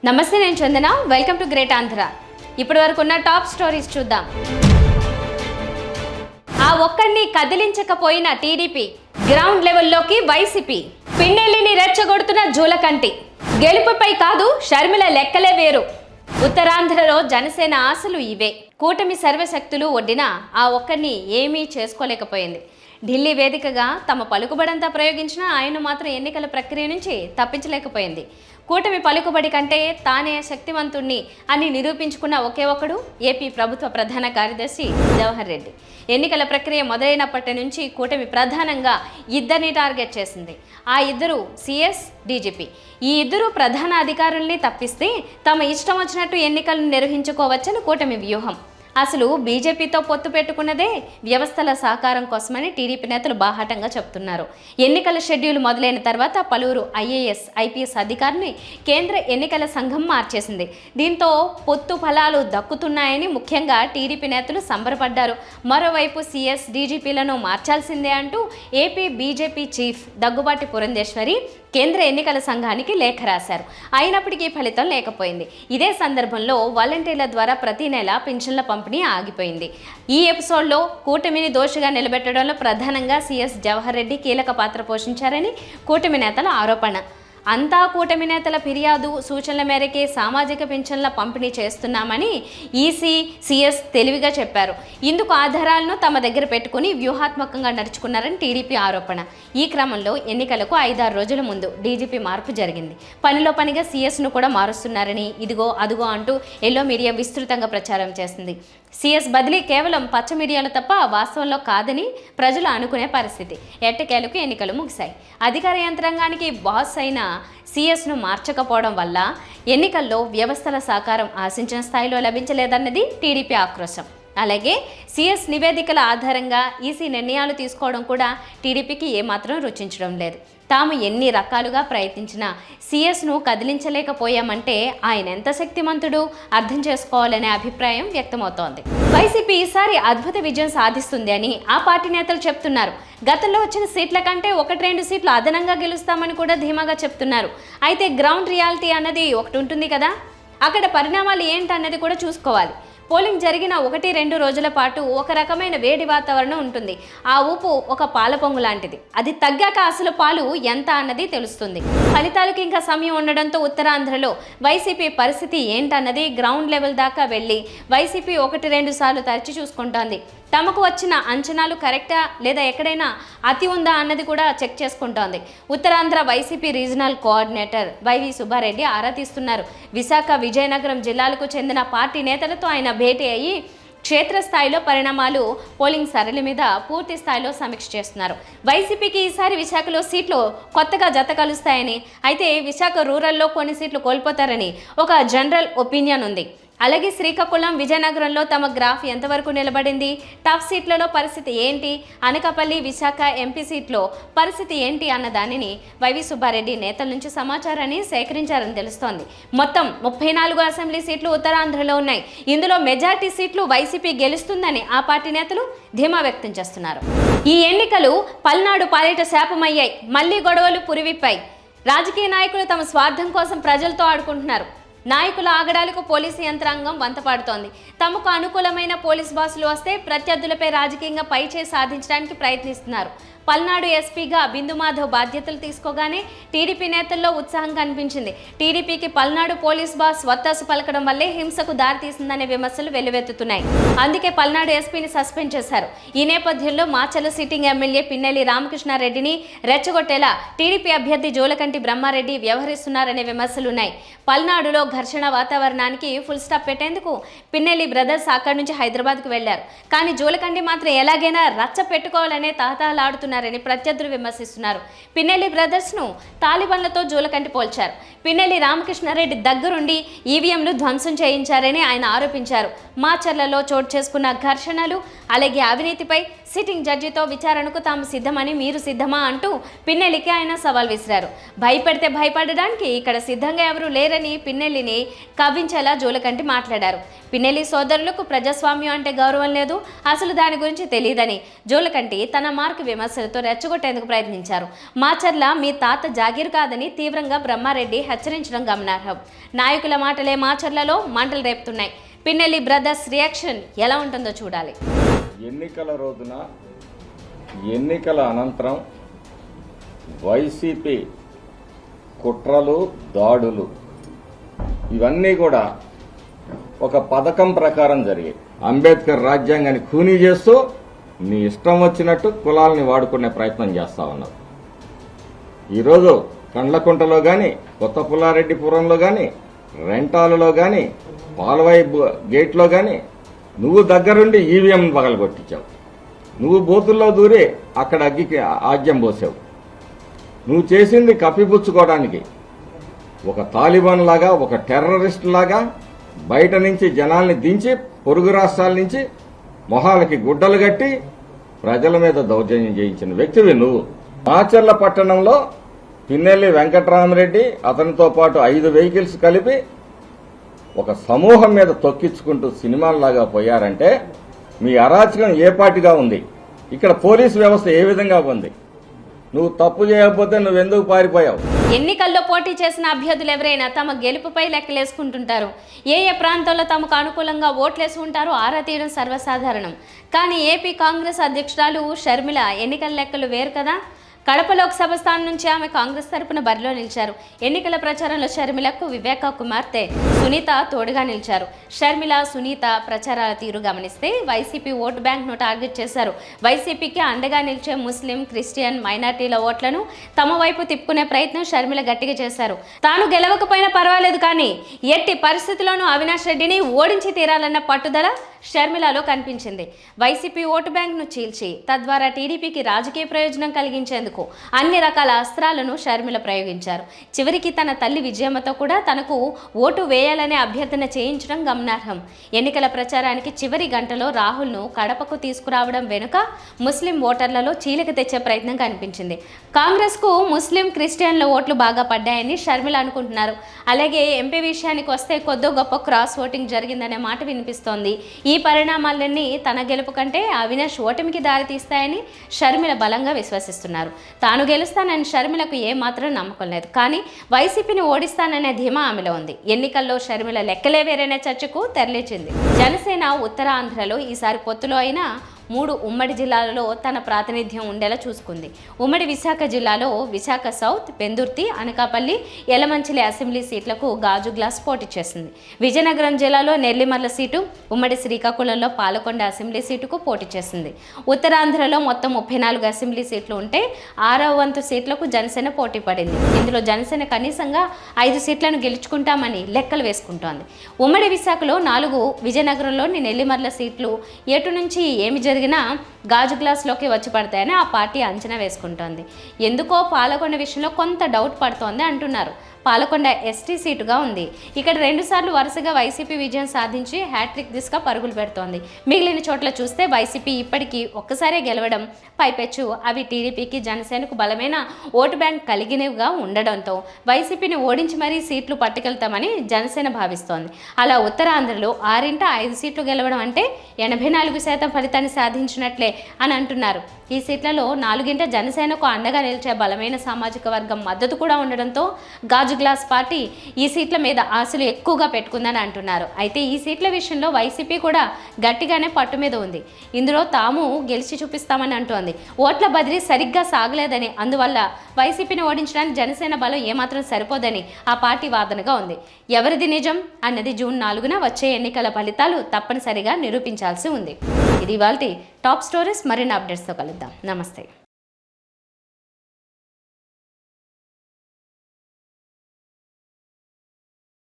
నమస్తే, నేను Chandana. Welcome to Great Andhra. ఇప్పటి వరకు ఉన్న టాప్ స్టోరీస్ చూద్దాం. ఆ ఒక్కడిని కదిలించకపోయిన టీడీపీ, గ్రౌండ్ లెవెల్లోకి వైసీపీ, పిన్నెల్లిని రెచ్చగొడుతున్న జూలకంటి. గెలుపుపై కాదు, షర్మిల లెక్కలే వేరు. ఉత్తరాంధ్రలో జనసేన ఆశలు ఇవే. కూటమి సర్వశక్తులు ఒడ్డిన ఆ ఒక్కడిని ఏమీ చేసుకోలేకపోయింది. ఢిల్లీ వేదికగా తమ పలుకుబడంతా ప్రయోగించినా ఆయన మాత్రం ఎన్నికల ప్రక్రియ నుంచి తప్పించలేకపోయింది. కూటమి పలుకుబడి కంటే తానే శక్తివంతుణ్ణి అని నిరూపించుకున్న ఒకే ఒక్కడు ఏపీ ప్రభుత్వ ప్రధాన కార్యదర్శి జవహర్ రెడ్డి. ఎన్నికల ప్రక్రియ మొదలైనప్పటి నుంచి కూటమి ప్రధానంగా ఇద్దరిని టార్గెట్ చేసింది. ఆ ఇద్దరు సిఎస్, డీజీపీ. ఈ ఇద్దరు ప్రధాన అధికారుల్ని తప్పిస్తే తమ ఇష్టం వచ్చినట్టు ఎన్నికలను నిర్వహించుకోవచ్చని కూటమి వ్యూహం. అసలు బీజేపీతో పొత్తు పెట్టుకున్నదే వ్యవస్థల సహకారం కోసమని టీడీపీ నేతలు బాహాటంగా చెప్తున్నారు. ఎన్నికల షెడ్యూల్ మొదలైన తర్వాత పలువురు ఐఏఎస్, ఐపీఎస్ అధికారుల్ని కేంద్ర ఎన్నికల సంఘం మార్చేసింది. దీంతో పొత్తు ఫలాలు దక్కుతున్నాయని ముఖ్యంగా టీడీపీ నేతలు సంబరపడ్డారు. మరోవైపు సీఎస్, డీజీపీలను మార్చాల్సిందే అంటూ AP BJP chief Daggubati Purandeswari కేంద్ర ఎన్నికల సంఘానికి లేఖ రాశారు. అయినప్పటికీ ఫలితం లేకపోయింది. ఇదే సందర్భంలో వాలంటీర్ల ద్వారా ప్రతి నెల పింఛన్ల పంపిణీ ఆగిపోయింది. ఈ ఎపిసోడ్లో కూటమిని దోషిగా నిలబెట్టడంలో ప్రధానంగా సీఎస్ జవహర్ రెడ్డి కీలక పాత్ర పోషించారని కూటమి నేతల ఆరోపణ. అంతా కూటమి నేతల ఫిర్యాదు, సూచనల మేరకే సామాజిక పింఛన్ల పంపిణీ చేస్తున్నామని ఈసీ, సీఎస్ తెలివిగా చెప్పారు. ఇందుకు ఆధారాలను తమ దగ్గర పెట్టుకుని వ్యూహాత్మకంగా నడుచుకున్నారని టీడీపీ ఆరోపణ. ఈ క్రమంలో ఎన్నికలకు 5-6 రోజుల ముందు డీజీపీ మార్పు జరిగింది. పనిలో పనిగా సీఎస్ను కూడా మారుస్తున్నారని, ఇదిగో అదుగో అంటూ ఎల్లో మీడియా విస్తృతంగా ప్రచారం చేస్తుంది. సీఎస్ బదిలీ కేవలం పచ్చ మీడియాలో తప్ప వాస్తవంలో కాదని ప్రజలు అనుకునే పరిస్థితి. ఎట్టకేలకు ఎన్నికలు ముగిశాయి. అధికార యంత్రాంగానికి బాస్ అయిన సీఎస్ను మార్చకపోవడం వల్ల ఎన్నికల్లో వ్యవస్థల సహకారం ఆశించిన స్థాయిలో లభించలేదన్నది టీడీపీ ఆక్రోశం. అలాగే సీఎస్ నివేదికల ఆధారంగా ఈసీ నిర్ణయాలు తీసుకోవడం కూడా టీడీపీకి ఏమాత్రం రుచించడం లేదు. తాము ఎన్ని రకాలుగా ప్రయత్నించినా సీఎస్ను కదిలించలేకపోయామంటే ఆయన ఎంత శక్తిమంతుడు అర్థం చేసుకోవాలనే అభిప్రాయం వ్యక్తమవుతోంది. వైసీపీ ఈసారి అద్భుత విజయం సాధిస్తుంది అని ఆ పార్టీ నేతలు చెప్తున్నారు. గతంలో వచ్చిన సీట్ల కంటే 1-2 సీట్లు అదనంగా గెలుస్తామని కూడా ధీమాగా చెప్తున్నారు. అయితే గ్రౌండ్ రియాలిటీ అన్నది ఒకటి ఉంటుంది కదా, అక్కడ పరిణామాలు ఏంటన్నది కూడా చూసుకోవాలి. పోలింగ్ జరిగిన 1-2 రోజుల పాటు ఒక రకమైన వేడి వాతావరణం ఉంటుంది. ఆ ఊపు ఒక పాల పొంగు లాంటిది. అది తగ్గాక అసలు పాలు ఎంత అన్నది తెలుస్తుంది. ఫలితాలకు ఇంకా సమయం ఉండడంతో ఉత్తరాంధ్రలో వైసీపీ పరిస్థితి ఏంటన్నది గ్రౌండ్ లెవెల్ దాకా వెళ్ళి వైసీపీ 1-2 సార్లు తరచి చూసుకుంటోంది. తమకు వచ్చిన అంచనాలు కరెక్టా లేదా ఎక్కడైనా అతి ఉందా అన్నది కూడా చెక్ చేసుకుంటోంది. ఉత్తరాంధ్ర వైసీపీ రీజనల్ కోఆర్డినేటర్ వైవి సుబ్బారెడ్డి ఆరా తీస్తున్నారు. విశాఖ, విజయనగరం జిల్లాలకు చెందిన పార్టీ నేతలతో ఆయన భేటీ అయ్యి క్షేత్రస్థాయిలో పరిణామాలు, పోలింగ్ సరళి మీద పూర్తి స్థాయిలో సమీక్ష చేస్తున్నారు. వైసీపీకి ఈసారి విశాఖలో సీట్లు కొత్తగా జత కలుస్తాయని, అయితే విశాఖ రూరల్లో కొన్ని సీట్లు కోల్పోతారని ఒక జనరల్ ఒపీనియన్ ఉంది. అలాగే శ్రీకాకుళం, విజయనగరంలో తమ గ్రాఫ్ ఎంతవరకు నిలబడింది, టఫ్ సీట్లలో పరిస్థితి ఏంటి, అనకాపల్లి, విశాఖ ఎంపీ సీట్లో పరిస్థితి ఏంటి అన్న దానిని వైవి సుబ్బారెడ్డి నేతల నుంచి సమాచారాన్ని సేకరించారని తెలుస్తోంది. మొత్తం 34 అసెంబ్లీ సీట్లు ఉత్తరాంధ్రలో ఉన్నాయి. ఇందులో మెజార్టీ సీట్లు వైసీపీ గెలుస్తుందని ఆ పార్టీ నేతలు ధీమా వ్యక్తం చేస్తున్నారు. ఈ ఎన్నికలు పల్నాడు పాలిట శాపమయ్యాయి. మళ్లీ గొడవలు పురివిప్పాయి. రాజకీయ నాయకులు తమ స్వార్థం కోసం ప్రజలతో ఆడుకుంటున్నారు. నాయకుల ఆగడాలకు పోలీసు యంత్రాంగం వంతపాడుతోంది. తమకు అనుకూలమైన పోలీస్ బాసులు వస్తే ప్రత్యర్థులపై రాజకీయంగా పైచేయి సాధించడానికి ప్రయత్నిస్తున్నారు. పల్నాడు ఎస్పీగా బిందుమాధవ్ బాధ్యతలు తీసుకోగానే టీడీపీ నేతల్లో ఉత్సాహం కనిపించింది. టీడీపీకి పల్నాడు పోలీస్ బాస్ వత్తాసు పలకడం వల్లే హింసకు దారితీసిందనే విమర్శలు వెల్లువెత్తుతున్నాయి. అందుకే పల్నాడు ఎస్పీని సస్పెండ్ చేశారు. ఈ నేపథ్యంలో మాచర్ల సిట్టింగ్ ఎమ్మెల్యే పిన్నెల్లి రామకృష్ణారెడ్డిని రెచ్చగొట్టేలా టీడీపీ అభ్యర్థి జోలకంటి బ్రహ్మారెడ్డి వ్యవహరిస్తున్నారనే విమర్శలున్నాయి. పల్నాడులో ఘర్షణ వాతావరణానికి ఫుల్ స్టాప్ పెట్టేందుకు పిన్నెల్లి బ్రదర్స్ అక్కడి నుంచి హైదరాబాద్కు వెళ్లారు. కానీ జోలకంటి మాత్రం ఎలాగైనా రచ్చ పెట్టుకోవాలనే తహతహలాడుతున్నారు అని ప్రత్యర్థులు విమర్శిస్తున్నారు. పిన్నెల్లి బ్రదర్స్ ను తాలిబాన్లతో జోలకంటి పోల్చారు. పిన్నెల్లి రామకృష్ణారెడ్డి దగ్గరుండి ఈవీఎంలు ధ్వంసం చేయించారని ఆయన ఆరోపించారు. మాచర్లలో చోటు చేసుకున్న ఘర్షణలు, అలాగే అవినీతిపై సిట్టింగ్ జడ్జితో విచారణకు తాము సిద్ధమని మీరు సిద్ధమా అంటూ పిన్నెల్లికి ఆయన సవాల్ విసిరారు. భయపెడితే భయపడడానికి ఇక్కడ సిద్ధంగా ఎవరూ లేరని పిన్నెల్లిని కవ్వించేలా జూలకంటి మాట్లాడారు. పిన్నెల్లి సోదరులకు ప్రజాస్వామ్యం అంటే గౌరవం లేదు, అసలు దాని గురించి తెలియదని జూలకంటి తన మార్క్ విమర్శలతో రెచ్చగొట్టేందుకు ప్రయత్నించారు. మాచర్ల మీ తాత జాగీర్ కాదని తీవ్రంగా బ్రహ్మారెడ్డి హెచ్చరించడం గమనార్హం. నాయకుల మాటలే మాచర్లలో మంటలు రేపుతున్నాయి. పిన్నెల్లి బ్రదర్స్ రియాక్షన్ ఎలా ఉంటుందో చూడాలి. ఎన్నికల రోజున ఎన్నికల అనంతరం వైసీపీ కుట్రలు దాడులు ఇవన్నీ కూడా ఒక పథకం ప్రకారం జరిగాయి. అంబేద్కర్ రాజ్యాంగాన్ని ఖూనీ చేస్తూ నీ ఇష్టం వచ్చినట్టు కులాలని వాడుకునే ప్రయత్నం చేస్తా ఉన్నారు. ఈరోజు కండ్లకుంటలో కానీ, కొత్త పుల్లారెడ్డిపురంలో కానీ, రెంటాలలో కానీ, పాలవాయి గేట్లో కానీ నువ్వు దగ్గరుండి ఈవీఎం పగలగొట్టించావు. నువ్వు బూతుల్లో దూరి అక్కడ అగ్గికి ఆజ్యం పోసావు. నువ్వు చేసింది కప్పిపుచ్చుకోవడానికి ఒక తాలిబాన్ లాగా, ఒక టెర్రరిస్ట్ లాగా బయట నుంచి జనాల్ని దించి పొరుగు రాష్ట్రాల నుంచి మొహాలకి గుడ్డలు కట్టి ప్రజల మీద దౌర్జన్యం చేయించిన వ్యక్తివి నువ్వు. మాచర్ల పట్టణంలో పిన్నెల్లి వెంకటరామరెడ్డి అతనితో పాటు 5 వెహికల్స్ కలిపి ఒక సమూహం మీద తొక్కించుకుంటూ సినిమాల్లాగా పోయారంటే మీ అరాచకం ఏ పాటిగా ఉంది? ఇక్కడ పోలీసు వ్యవస్థ ఏ విధంగా ఉంది? నువ్వు తప్పు చేయకపోతే నువ్వెందుకు పారిపోయావు? ఎన్నికల్లో పోటీ చేసిన అభ్యర్థులు ఎవరైనా తమ గెలుపుపై లెక్కలేసుకుంటుంటారు. ఏ ప్రాంతంలో తమకు అనుకూలంగా ఓట్లేసి ఉంటారో ఆరా తీయడం సర్వసాధారణం. కానీ ఏపీ కాంగ్రెస్ అధ్యక్షురాలు షర్మిల ఎన్నికల లెక్కలు వేరు కదా. కడప లోక్సభ స్థానం నుంచి ఆమె కాంగ్రెస్ తరపున బరిలో నిలిచారు. ఎన్నికల ప్రచారంలో షర్మిలకు వివేక కుమార్తె సునీత తోడుగా నిలిచారు. షర్మిల, సునీత ప్రచారాల తీరు గమనిస్తే వైసీపీ ఓటు బ్యాంక్ను టార్గెట్ చేశారు. వైసీపీకి అండగా నిలిచే ముస్లిం, క్రిస్టియన్, మైనార్టీల ఓట్లను తమ వైపు తిప్పుకునే ప్రయత్నం షర్మిల గట్టిగా చేశారు. తాను గెలవకపోయినా పర్వాలేదు, కానీ ఎట్టి పరిస్థితుల్లోనూ అవినాష్ రెడ్డిని ఓడించి తీరాలన్న పట్టుదల షర్మిలలో కనిపించింది. వైసీపీ ఓటు బ్యాంక్ను చీల్చి తద్వారా టీడీపీకి రాజకీయ ప్రయోజనం కలిగించేందుకు అన్ని రకాల అస్త్రాలను షర్మిల ప్రయోగించారు. చివరికి తన తల్లి విజయమ్మతో కూడా తనకు ఓటు వేయాలనే అభ్యర్థన చేయించడం గమనార్హం. ఎన్నికల ప్రచారానికి చివరి గంటలో రాహుల్ను కడపకు తీసుకురావడం వెనుక ముస్లిం ఓటర్లలో చీలిక తెచ్చే ప్రయత్నం కనిపించింది. కాంగ్రెస్కు ముస్లిం, క్రిస్టియన్ల ఓట్లు బాగా పడ్డాయని షర్మిల అనుకుంటున్నారు. అలాగే ఎంపీ విషయానికి వస్తే కొద్దో గొప్ప క్రాస్ ఓటింగ్ జరిగిందనే మాట వినిపిస్తోంది. ఈ పరిణామాలన్నీ తన గెలుపు కంటే అవినాష్ ఓటమికి దారితీస్తాయని షర్మిల బలంగా విశ్వసిస్తున్నారు. తాను గెలుస్తానని షర్మిలకు ఏమాత్రం నమ్మకం లేదు, కానీ వైసీపీని ఓడిస్తాననే ధీమా ఆమెలో ఉంది. ఎన్నికల్లో షర్మిల లెక్కలే వేరైన చర్చకు తెరలేచింది. జనసేన ఉత్తరాంధ్రలో ఈసారి పొత్తులో అయినా 3 ఉమ్మడి జిల్లాలలో తన ప్రాతినిధ్యం ఉండేలా చూసుకుంది. ఉమ్మడి విశాఖ జిల్లాలో విశాఖ సౌత్, పెందుర్తి, అనకాపల్లి, యలమంచిలి అసెంబ్లీ సీట్లకు గాజు గ్లాస్ పోటీ చేసింది. విజయనగరం జిల్లాలో నెల్లిమర్ల సీటు, ఉమ్మడి శ్రీకాకుళంలో పాలకొండ అసెంబ్లీ సీటుకు పోటీ చేసింది. ఉత్తరాంధ్రలో మొత్తం 34 అసెంబ్లీ సీట్లు ఉంటే 6వ వంతు సీట్లకు జనసేన పోటీ పడింది. ఇందులో జనసేన కనీసంగా 5 సీట్లను గెలుచుకుంటామని లెక్కలు వేసుకుంటోంది. ఉమ్మడి విశాఖలో 4, విజయనగరంలోని నెల్లిమర్ల సీట్లు ఎటు నుంచి ఏమి జరిగినా గాజు గ్లాస్లోకి వచ్చి పడతాయని ఆ పార్టీ అంచనా వేసుకుంటోంది. ఎందుకో పాలకొండ విషయంలో కొంత డౌట్ పడుతోంది అంటున్నారు. పాలకొండ ఎస్టీ సీటుగా ఉంది. ఇక్కడ 2 సార్లు వరుసగా వైసీపీ విజయం సాధించి హ్యాట్రిక్ దిశగా పరుగులు పెడుతోంది. మిగిలిన చోట్ల చూస్తే వైసీపీ ఇప్పటికీ ఒక్కసారే గెలవడం, పైపెచ్చు అవి టీడీపీకి, జనసేనకు బలమైన ఓటు బ్యాంక్ కలిగినవిగా ఉండడంతో వైసీపీని ఓడించి మరీ సీట్లు పట్టుకెళ్తామని జనసేన భావిస్తోంది. అలా ఉత్తరాంధ్రలో 6 సీట్లు గెలవడం అంటే 84% ఫలితాన్ని సాధించినట్లే అని అంటున్నారు. ఈ సీట్లలో 4 జనసేనకు అండగా నిలిచే బలమైన సామాజిక వర్గం మద్దతు కూడా ఉండడంతో గాజు గ్లాస్ పార్టీ ఈ సీట్ల మీద ఆశలు ఎక్కువగా పెట్టుకుందని అంటున్నారు. అయితే ఈ సీట్ల విషయంలో వైసీపీ కూడా గట్టిగానే పట్టు మీద ఉంది. ఇందులో తాము గెలిచి చూపిస్తామని అంటోంది. ఓట్ల బదిలీ సరిగ్గా సాగలేదని, అందువల్ల వైసీపీని ఓడించడానికి జనసేన బలం ఏమాత్రం సరిపోదని ఆ పార్టీ వాదనగా ఉంది. ఎవరిది నిజం అన్నది జూన్ 4న వచ్చే ఎన్నికల ఫలితాలు తప్పనిసరిగా నిరూపించాల్సి ఉంది. ఇది ఇవాల్టి టాప్ స్టోరీస్. మరిన్ని అప్డేట్స్తో కలుద్దాం. నమస్తే.